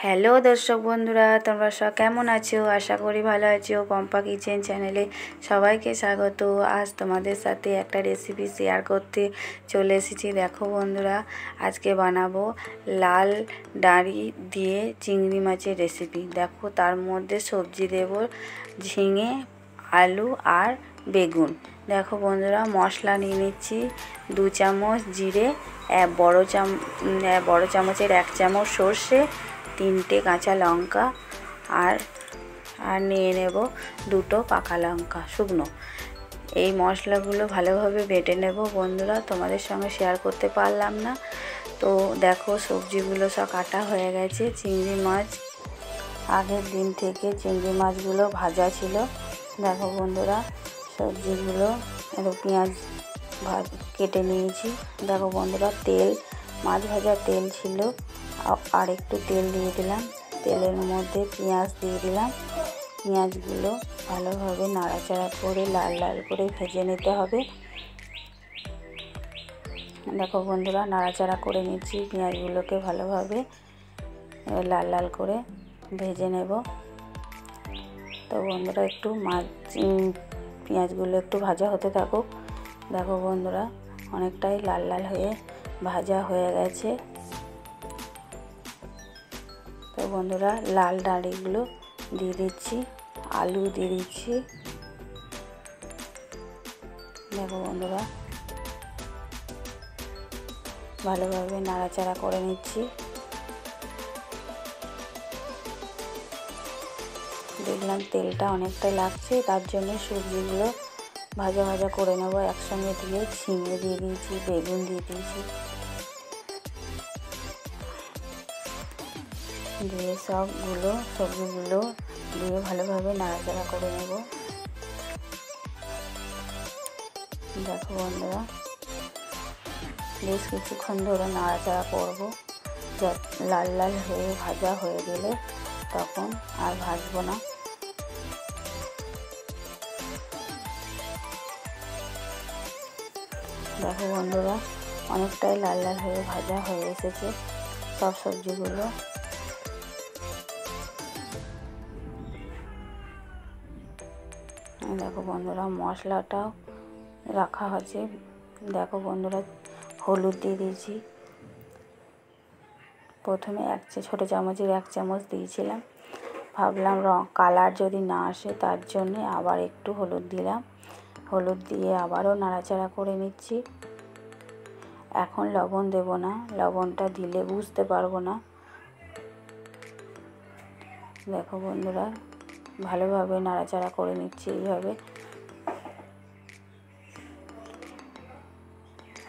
Hello দর্শক বন্ধুরা, তোমরা সব কেমন আছো? আশা করি ভালো আছো। পম্পা কিচেন চ্যানেলে সবাইকে স্বাগত। আজ তোমাদের সাথে একটা রেসিপি শেয়ার করতে চলে এসেছি। দেখো বন্ধুরা, আজকে বানাবো লাল ডাঁড়ি দিয়ে চিংড়ি মাছের রেসিপি। দেখো, তার মধ্যে সবজি দেব ঝিঙে, আলু আর বেগুন। দেখো বন্ধুরা, মশলা নিয়ে নিচ্ছি 2 চামচ জিরে, বড় চামচের 1 চামচ সর্ষে, 3টে কাঁচা লঙ্কা আর নিয়ে নেব 2টো পাকা লঙ্কা শুকনো। এই মশলাগুলো ভালোভাবে বেটে নেব বন্ধুরা। তোমাদের সঙ্গে শেয়ার করতে পারলাম না। তো দেখো, সবজিগুলো সব কাটা হয়ে গেছে। চিংড়ি মাছ আগের দিন থেকে চিংড়ি মাছগুলো ভাজা ছিল। দেখো বন্ধুরা, সবজিগুলো পেঁয়াজ কেটে নিয়েছি। দেখো বন্ধুরা, তেল, মাছ ভাজার তেল ছিল, আর একটু তেল দিয়ে দিলাম। তেলের মধ্যে পেঁয়াজ দিয়ে দিলাম। পেঁয়াজগুলো ভালোভাবে নাড়াচাড়া করে লাল লাল করে ভেজে নিতে হবে। দেখো বন্ধুরা, নাড়াচাড়া করে নিচ্ছি। পেঁয়াজগুলোকে ভালোভাবে লাল লাল করে ভেজে নেব। তো বন্ধুরা, একটু পেঁয়াজগুলো একটু ভাজা হতে থাকুক। দেখো বন্ধুরা, অনেকটাই লাল লাল হয়ে ভাজা হয়ে গেছে। তো বন্ধুরা, লাল ডাঁড়িগুলো দিয়ে দিচ্ছি, আলু দিয়ে দিচ্ছি। দেখো বন্ধুরা, ভালোভাবে নাড়াচাড়া করে নিচ্ছি। দেখলাম তেলটা অনেকটাই লাগছে, তার জন্য সবজিগুলো ভাজা ভাজা করে নেব একসঙ্গে দিয়ে। ঝিঙে দিয়ে দিয়েছি, বেগুন দিয়ে দিয়েছি, দিয়ে সবজিগুলো দিয়ে ভালোভাবে নাড়াচাড়া করে নেব। দেখো বন্ধুরা, বেশ কিছুক্ষণ ধরে নাড়াচাড়া করব। লাল লাল হয়ে ভাজা হয়ে গেলে তখন আর ভাজবো না। দেখো বন্ধুরা, অনেকটাই লাল লাল হয়ে ভাজা হয়ে এসেছে সব সবজিগুলো। দেখো বন্ধুরা, মশলাটাও রাখা আছে। দেখো বন্ধুরা, হলুদ দিয়ে দিয়েছি। প্রথমে ছোটো চামচের 1 চামচ দিয়েছিলাম। ভাবলাম কালার যদি না আসে, তার জন্যে আবার একটু হলুদ দিলাম। হলুদ দিয়ে আবারও নাড়াচাড়া করে নিচ্ছি। এখন লবণ দেব না, লবণটা দিলে বুঝতে পারবো না। দেখো বন্ধুরা, ভালোভাবে নাড়াচাড়া করে নিচ্ছি এইভাবে।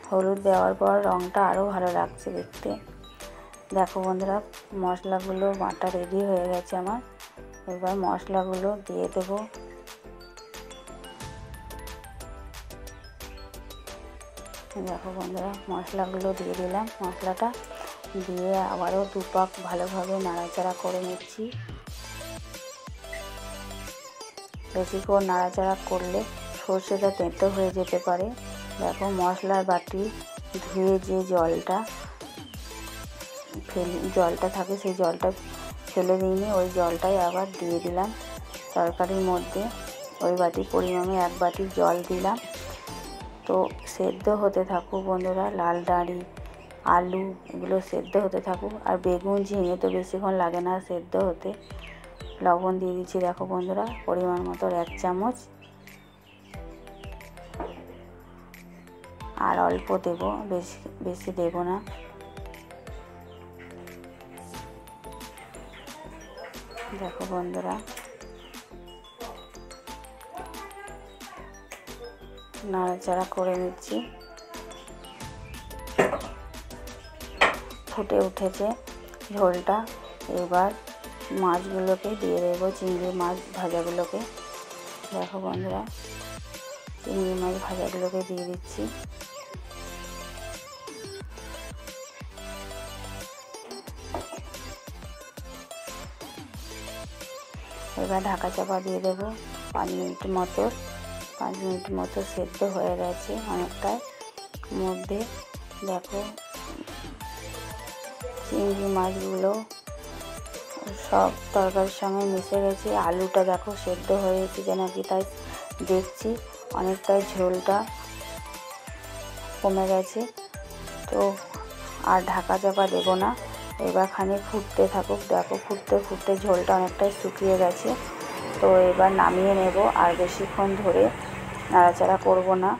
হলুদ দেওয়ার পর রঙটা আরও ভালো লাগছে দেখতে। দেখো বন্ধুরা, মশলাগুলো বাটা রেডি হয়ে গেছে আমার। এবার মশলাগুলো দিয়ে দেবো। দেখো বন্ধুরা, মশলাগুলো দিয়ে দিলাম। মশলাটা দিয়ে আবারও 2 পাক ভালোভাবে নাড়াচাড়া করে নিচ্ছি। বেশিক্ষণ নাড়াচাড়া করলে সর্ষেটা তেঁতো হয়ে যেতে পারে। দেখো, মশলার বাটি ধুয়ে যে জলটা থাকে, সেই জলটা ফেলে দিইনি, ওই জলটাই আবার দিয়ে দিলাম তরকারির মধ্যে। ওই বাটি পরিমাণে 1 বাটি জল দিলাম। তো সেদ্ধ হতে থাকুক বন্ধুরা, লাল ডাঁড়ি, আলু এগুলো সেদ্ধ হতে থাকুক। আর বেগুন, ঝিঙে তো বেশিক্ষণ লাগে না সেদ্ধ হতে। লবণ দিয়ে দিচ্ছি দেখো বন্ধুরা, পরিমাণ মতো 1 চামচ, আর অল্প দেব, বেশি দেব না। দেখো বন্ধুরা, নাড়াচাড়া করে নিচ্ছি। ফুটে উঠেছে ঝোলটা। এবার মাছগুলোকে দিয়ে দেবো, চিংড়ি মাছ ভাজাগুলোকে। দেখো বন্ধুরা, চিংড়ি মাছ ভাজাগুলোকে দিয়ে দিচ্ছি। এবার ঢাকা চাপা দিয়ে দেবো 5 মিনিট মতো। 5 মিনিট মতো সেদ্ধ হয়ে গেছে অনেকটাই মধ্যে। দেখো, চিংড়ি মাছগুলো সব তরকারির সঙ্গে মিশে গেছে। আলুটা দেখো সেদ্ধ হয়ে এসেছে নাকি, তাই দেখছি অনেকটাই ঝোলটা কমে গেছে। তো আর ঢাকা চাপা দেবো না, এবার খানিক ফুটতে থাকুক। দেখো ফুটতে ফুটতে ঝোলটা অনেকটাই শুকিয়ে গেছে। তো এবার নামিয়ে নেব, আর বেশিক্ষণ ধরে নাড়াচাড়া করব না।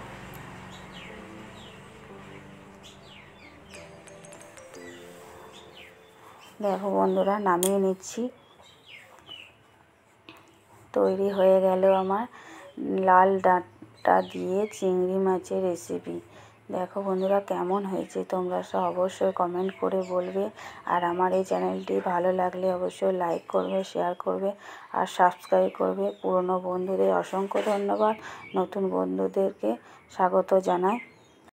দেখো বন্ধুরা, নামিয়ে নিচ্ছি। তৈরি হয়ে গেল আমার লাল ডাঁটা দিয়ে চিংড়ি মাছের রেসিপি। দেখো বন্ধুরা কেমন হয়েছে, তোমরা সব অবশ্যই কমেন্ট করে বলবে। আর আমার এই চ্যানেলটি ভালো লাগলে অবশ্যই লাইক করবে, শেয়ার করবে আর সাবস্ক্রাইব করবে। পুরনো বন্ধুদের অসংখ্য ধন্যবাদ, নতুন বন্ধুদেরকে স্বাগত জানাই।